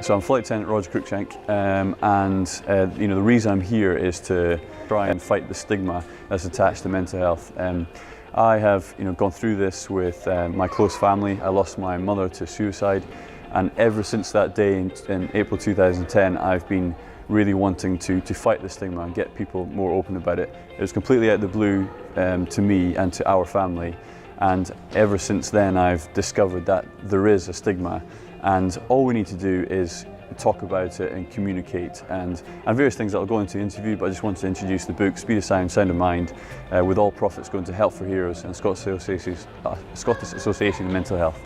So I'm Flight Lieutenant Roger Cruikshank, and the reason I'm here is to try and fight the stigma that's attached to mental health. I have gone through this with my close family. I lost my mother to suicide, and ever since that day in April 2010, I've been really wanting to fight the stigma and get people more open about it. It was completely out of the blue to me and to our family, and ever since then I've discovered that there is a stigma, and all we need to do is talk about it and communicate, and various things that I'll go into the interview, but I just wanted to introduce the book Speed of Sound, Sound of Mind, with all profits going to Help for Heroes and Scottish Association of Mental Health.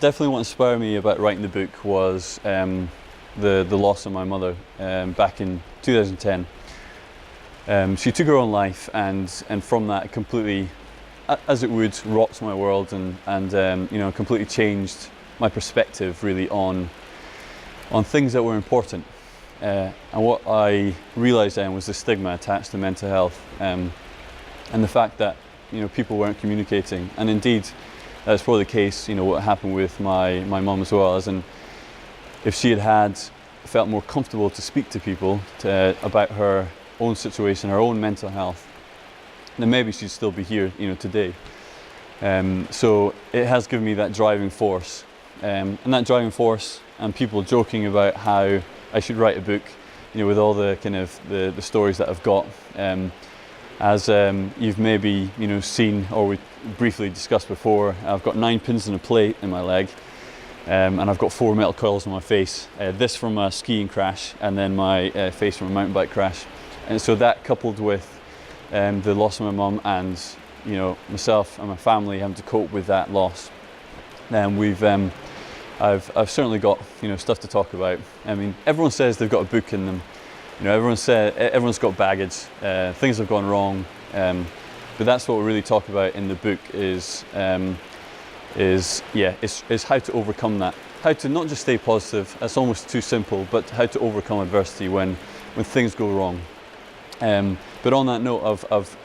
Definitely what inspired me about writing the book was the loss of my mother back in 2010. She took her own life, and from that completely, as it would, rocked my world and completely changed my perspective really on things that were important. And what I realised then was the stigma attached to mental health, and the fact that people weren't communicating. And indeed, that's probably the case. What happened with my mum as well, as in, if she had felt more comfortable to speak to people about her own situation, her own mental health, then maybe she'd still be here today. So it has given me that driving force, and that driving force, and people joking about how I should write a book, with all the kind of the stories that I've got. As you've maybe seen, or we briefly discussed before, I've got 9 pins in a plate in my leg, and I've got 4 metal coils on my face. This from a skiing crash, and then my face from a mountain bike crash. And so that, coupled with the loss of my mum, and myself and my family having to cope with that loss, then I've certainly got stuff to talk about. I mean, everyone says they've got a book in them. Everyone's got baggage. Things have gone wrong, but that's what we really talk about in the book. Is how to overcome that. How to not just stay positive. That's almost too simple, but how to overcome adversity when things go wrong. But on that note, I've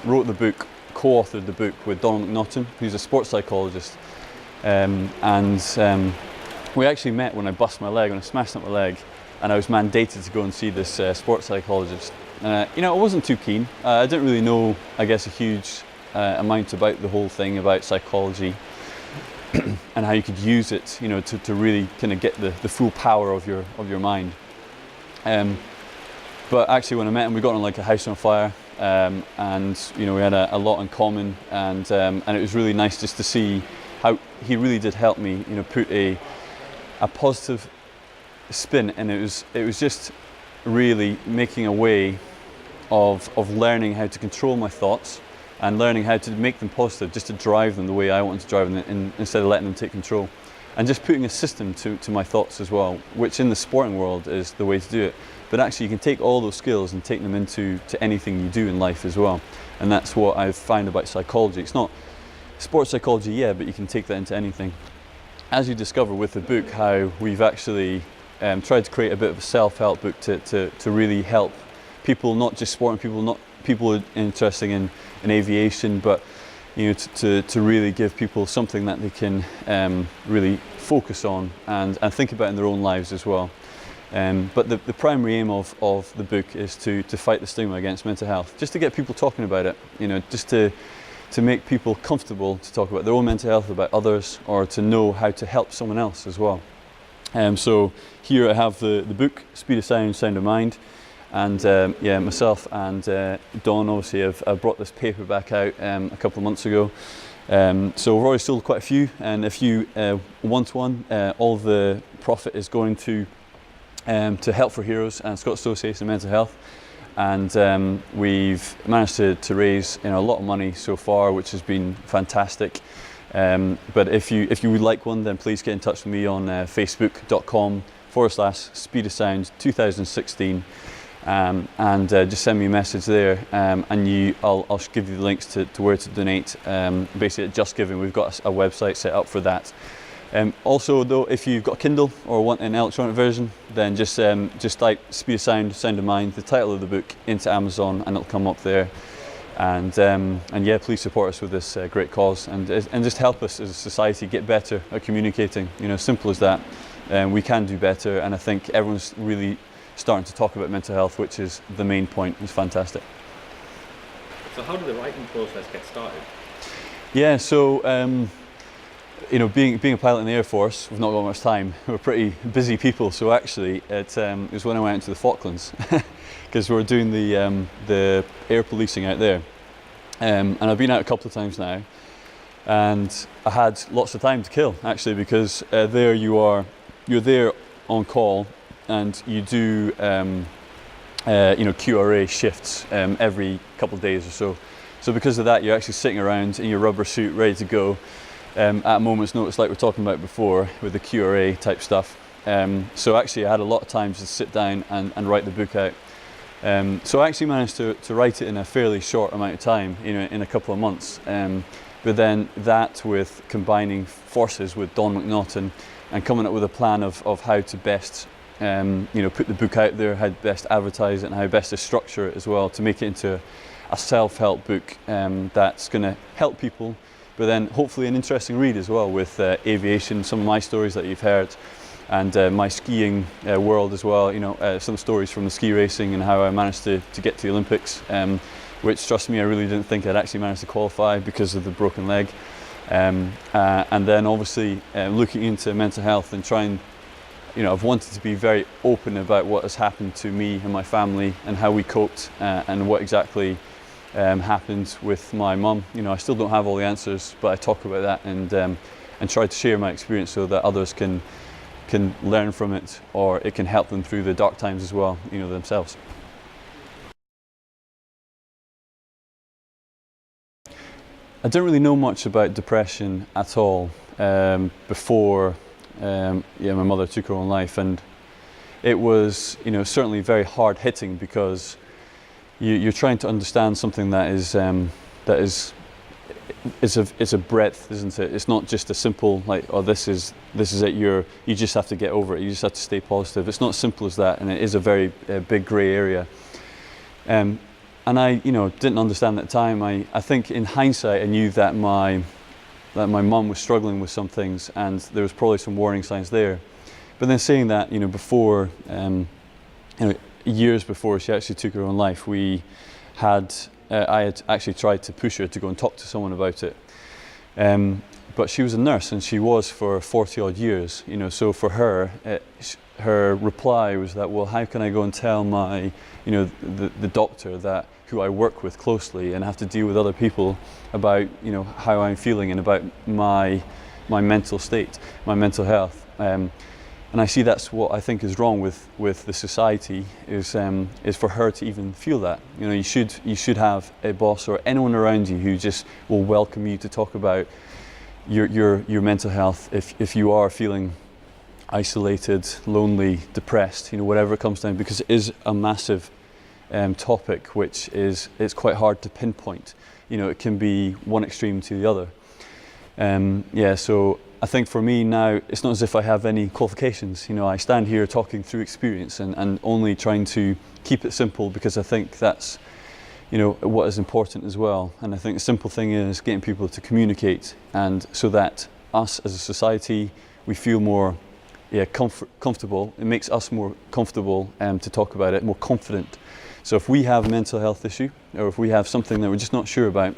wrote the book, co-authored the book with Donald McNaughton, who's a sports psychologist, and we actually met when I bust my leg, when I smashed up my leg, and I was mandated to go and see this sports psychologist. I wasn't too keen. I didn't really know, I guess, a huge amount about the whole thing, about psychology and how you could use it, to really kind of get the full power of your mind. But actually, when I met him, we got on like a house on fire, and we had a lot in common, and it was really nice just to see how he really did help me, put a positive spin, and it was just really making a way of learning how to control my thoughts and learning how to make them positive, just to drive them the way I wanted to drive them, instead of letting them take control, and just putting a system to my thoughts as well, which in the sporting world is the way to do it. But actually, you can take all those skills and take them into anything you do in life as well, and that's what I've found about psychology. It's not sports psychology, but you can take that into anything. As you discover with the book, how we've actually tried to create a bit of a self-help book to really help people, not just sporting people, not people interested in aviation, but to really give people something that they can really focus on and think about in their own lives as well. But the primary aim of the book is to fight the stigma against mental health, just to get people talking about it, just to make people comfortable to talk about their own mental health, about others, or to know how to help someone else as well. So here I have the book, Speed of Sound, Sound of Mind, and myself and Don obviously have brought this paperback out a couple of months ago. So we've already sold quite a few, and if you want one, all the profit is going to Help for Heroes and Scottish Association of Mental Health, and we've managed to raise a lot of money so far, which has been fantastic. But if you would like one, then please get in touch with me on facebook.com/Speed of Sound 2016, and just send me a message there, and I'll give you the links to where to donate. Basically at Just Giving, we've got a website set up for that. Also though, if you've got a Kindle or want an electronic version, then just type Speed of Sound, Sound of Mind, the title of the book, into Amazon, and it'll come up there. And yeah, please support us with this great cause, and just help us as a society get better at communicating. You know, simple as that. We can do better, and I think everyone's really starting to talk about mental health, which is the main point. It's fantastic. So how did the writing process get started? Yeah, so you know, being a pilot in the Air Force, we've not got much time. We're pretty busy people, so actually it was when I went to the Falklands, because we're doing the air policing out there, and I've been out a couple of times now, and I had lots of time to kill actually, because there you're there on call, and you do you know, QRA shifts every couple of days or so. So because of that, you're actually sitting around in your rubber suit, ready to go at a moment's notice, like we were talking about before with the QRA type stuff. So actually I had a lot of time to sit down and write the book out. So I actually managed to write it in a fairly short amount of time, you know, in a couple of months. But then that, with combining forces with Don McNaughton and coming up with a plan of how to best you know, put the book out there, how to best advertise it, and how best to structure it as well, to make it into a self-help book that's going to help people, but then hopefully an interesting read as well, with aviation, some of my stories that you've heard, and my skiing world as well. You know, some stories from the ski racing and how I managed to get to the Olympics, which, trust me, I really didn't think I'd actually manage to qualify because of the broken leg. And then obviously looking into mental health and trying, you know, I've wanted to be very open about what has happened to me and my family and how we coped, and what exactly happened with my mum. You know, I still don't have all the answers, but I talk about that and try to share my experience so that others can learn from it, or it can help them through the dark times as well, you know, themselves. I didn't really know much about depression at all before yeah, my mother took her own life, and it was, you know, certainly very hard hitting, because you're trying to understand something that is it's a breadth, isn't it? It's not just a simple like, oh, this is it. You just have to get over it. You just have to stay positive. It's not as simple as that, and it is a very big grey area. And I, you know, didn't understand at the time. I think in hindsight, I knew that my mum was struggling with some things, and there was probably some warning signs there. But then saying that, you know, before, you know, years before she actually took her own life, I had actually tried to push her to go and talk to someone about it. But she was a nurse, and she was for 40 odd years, you know, so for her, her reply was that, well, how can I go and tell my, you know, the doctor that, who I work with closely and have to deal with other people about, you know, how I'm feeling and about my mental state, my mental health. And I see that's what I think is wrong with the society, is for her to even feel that. You know, you should have a boss or anyone around you who just will welcome you to talk about your mental health if you are feeling isolated, lonely, depressed, you know, whatever it comes down, because it is a massive topic, which it's quite hard to pinpoint. You know, it can be one extreme to the other. Yeah, so I think for me now, it's not as if I have any qualifications. You know, I stand here talking through experience and only trying to keep it simple, because I think that's, you know, what is important as well. And I think the simple thing is getting people to communicate, and so that us as a society, we feel more comfortable. It makes us more comfortable to talk about it, more confident. So if we have a mental health issue, or if we have something that we're just not sure about,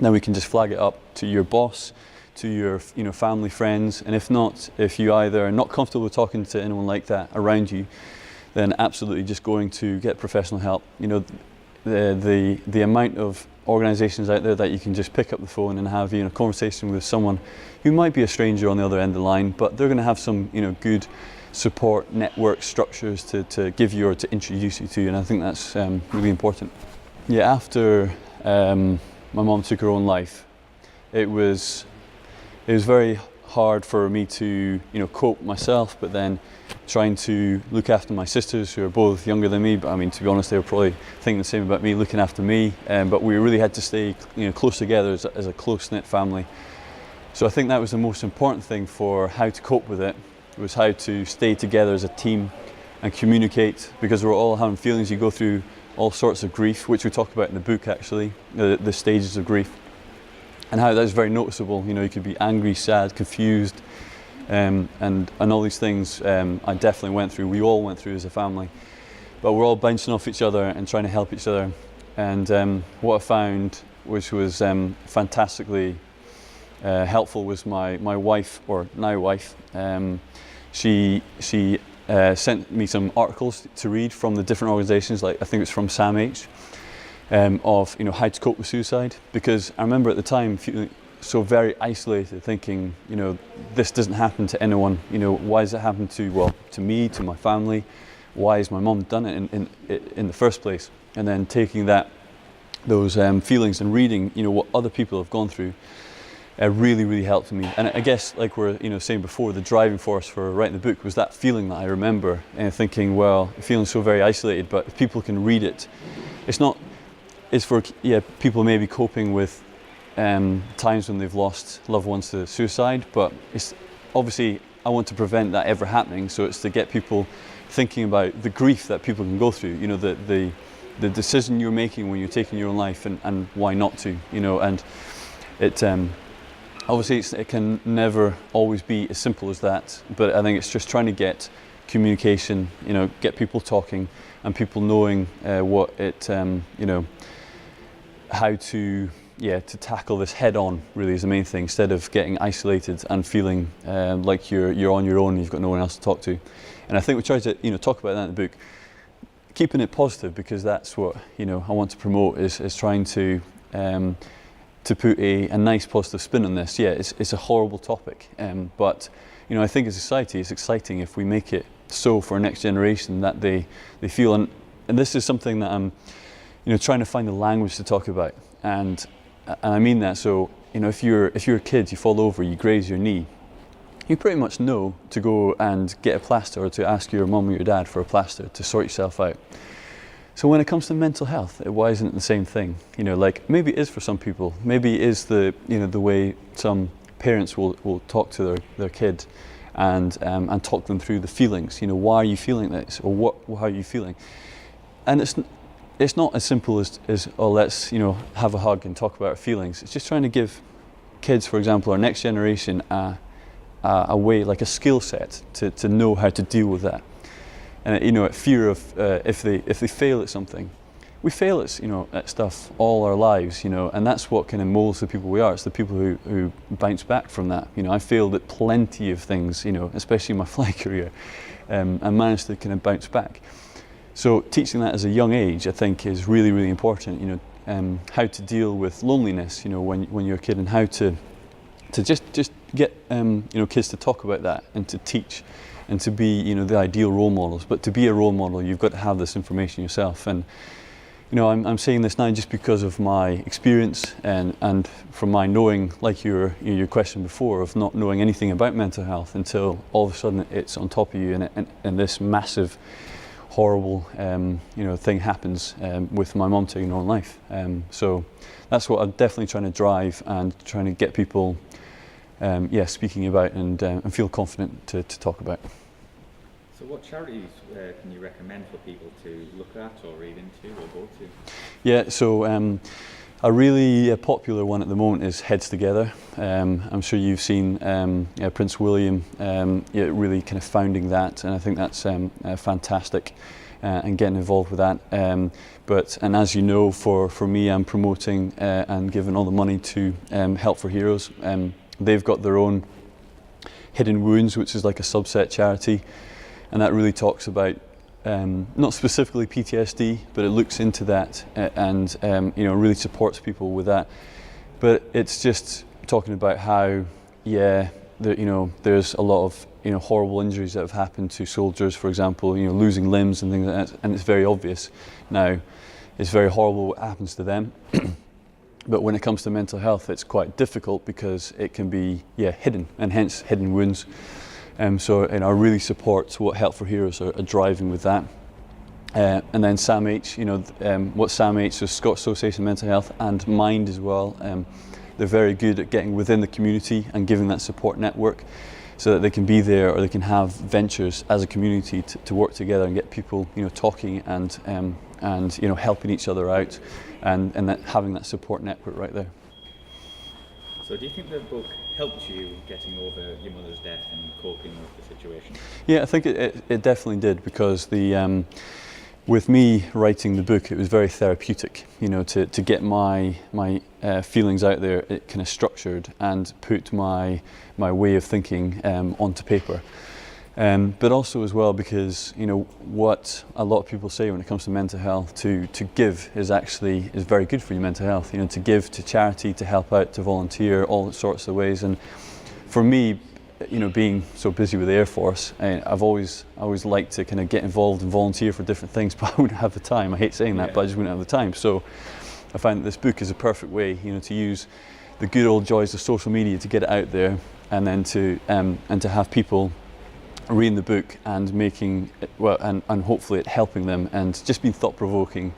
then we can just flag it up to your boss, to your, you know, family, friends. And if not, if you either are not comfortable talking to anyone like that around you, then absolutely just going to get professional help. You know, the amount of organisations out there that you can just pick up the phone and have, you know, a conversation with someone who might be a stranger on the other end of the line, but they're going to have some, you know, good support network structures to give you or to introduce you to, and I think that's really important. Yeah, after my mom took her own life, it was very hard for me to, you know, cope myself, but then trying to look after my sisters, who are both younger than me. But I mean, to be honest, they were probably thinking the same about me, looking after me. But we really had to stay, you know, close together as a close-knit family. So I think that was the most important thing for how to cope with it, was how to stay together as a team and communicate, because we're all having feelings. You go through all sorts of grief, which we talk about in the book actually, the stages of grief, and how that's very noticeable. You know, you could be angry, sad, confused, and all these things I definitely went through. We all went through as a family, but we're all bouncing off each other and trying to help each other. And what I found, which was fantastically helpful, was my wife, or now wife. She sent me some articles to read from the different organisations, like I think it's from SAMH, of how to cope with suicide. Because I remember at the time feeling so very isolated, thinking, this doesn't happen to anyone. Why does it happen to me, to my family? Why has my mum done it in the first place? And then taking those feelings and reading, what other people have gone through, really, really helped me. And I guess, like we're saying before, the driving force for writing the book was that feeling that I remember, and thinking, well, feeling so very isolated. But if people can read it, it's for people maybe coping with times when they've lost loved ones to suicide. But it's obviously, I want to prevent that ever happening. So it's to get people thinking about the grief that people can go through. The decision you're making when you're taking your own life, and why not to. And it. Obviously, it can never always be as simple as that, but I think it's just trying to get communication, get people talking, and people knowing how to tackle this head on, really, is the main thing, instead of getting isolated and feeling like you're on your own and you've got no one else to talk to. And I think we try to talk about that in the book, keeping it positive, because that's what I want to promote, is trying to put a nice positive spin on this. Yeah, it's a horrible topic, but I think as a society it's exciting if we make it so for our next generation that they feel, and this is something that I'm trying to find the language to talk about, and I mean that. So if you're a kid, you fall over, you graze your knee, you pretty much know to go and get a plaster, or to ask your mum or your dad for a plaster to sort yourself out. So when it comes to mental health, why isn't it the same thing? Like maybe it is for some people. Maybe it is the way some parents will talk to their kid and talk them through the feelings. Why are you feeling this, or how are you feeling? And it's not as simple as let's have a hug and talk about our feelings. It's just trying to give kids, for example, our next generation, a way, like a skill set to know how to deal with that. And at fear of if they fail at something, we fail at stuff all our lives, and that's what kind of molds the people we are. It's the people who bounce back from that. I failed at plenty of things, especially in my flight career, and managed to kind of bounce back. So teaching that as a young age, I think, is really, really important. How to deal with loneliness, when you're a kid, and how to just get kids to talk about that and to teach. And to be, the ideal role models. But to be a role model, you've got to have this information yourself. And, I'm saying this now just because of my experience and from my knowing, like your question before, of not knowing anything about mental health until all of a sudden it's on top of you, and this massive, horrible, thing happens with my mum taking her own life. So that's what I'm definitely trying to drive, and trying to get people speaking about and feel confident to talk about. So what charities can you recommend for people to look at or read into or go to? Yeah, so a really popular one at the moment is Heads Together. I'm sure you've seen Prince William really kind of founding that, and I think that's fantastic, and getting involved with that. And as you know, for me, I'm promoting and giving all the money to Help for Heroes. They've got their own Hidden Wounds, which is like a subset charity, and that really talks about not specifically PTSD, but it looks into that and really supports people with that. But it's just talking about how there's a lot of horrible injuries that have happened to soldiers, for example, losing limbs and things like that, and it's very obvious now. It's very horrible what happens to them. But when it comes to mental health, it's quite difficult because it can be hidden, and hence hidden wounds. So I really support what Help for Heroes are driving with that. And then SAMH, what SAMH is, Scottish Association of Mental Health, and Mind as well. They're very good at getting within the community and giving that support network, so that they can be there, or they can have ventures as a community to work together and get people talking and and helping each other out, and that having that support network right there. So do you think the book helped you getting over your mother's death and coping with the situation? Yeah, I think it definitely did, because with me writing the book, it was very therapeutic, to get my feelings out there, it kind of structured and put my way of thinking onto paper. But also as well because what a lot of people say when it comes to mental health, to give is very good for your mental health. To give to charity, to help out, to volunteer, all sorts of ways. And for me, being so busy with the Air Force, I've always liked to kind of get involved and volunteer for different things, but I wouldn't have the time. I hate saying that, but I just wouldn't have the time. So I find that this book is a perfect way, to use the good old joys of social media to get it out there, and then to have people reading the book and making it, and hopefully it helping them and just being thought-provoking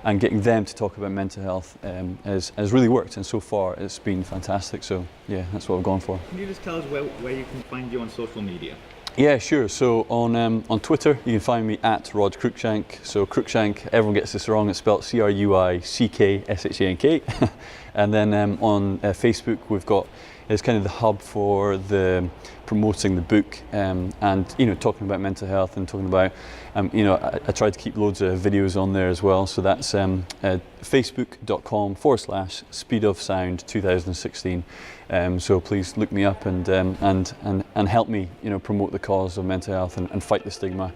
and getting them to talk about mental health has really worked, and so far it's been fantastic. So yeah, that's what I've gone for. Can you just tell us where you can find you on social media? Yeah, sure. So on Twitter you can find me at Rod Cruikshank. So Cruikshank, everyone gets this wrong, it's spelled Cruickshank. And then on Facebook we've got, it's kind of the hub for promoting the book, and talking about mental health, and talking about I try to keep loads of videos on there as well. So that's facebook.com/speedofsound 2016. So please look me up and help me promote the cause of mental health and fight the stigma.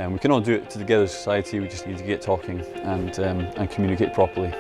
We can all do it together as a society. We just need to get talking and communicate properly.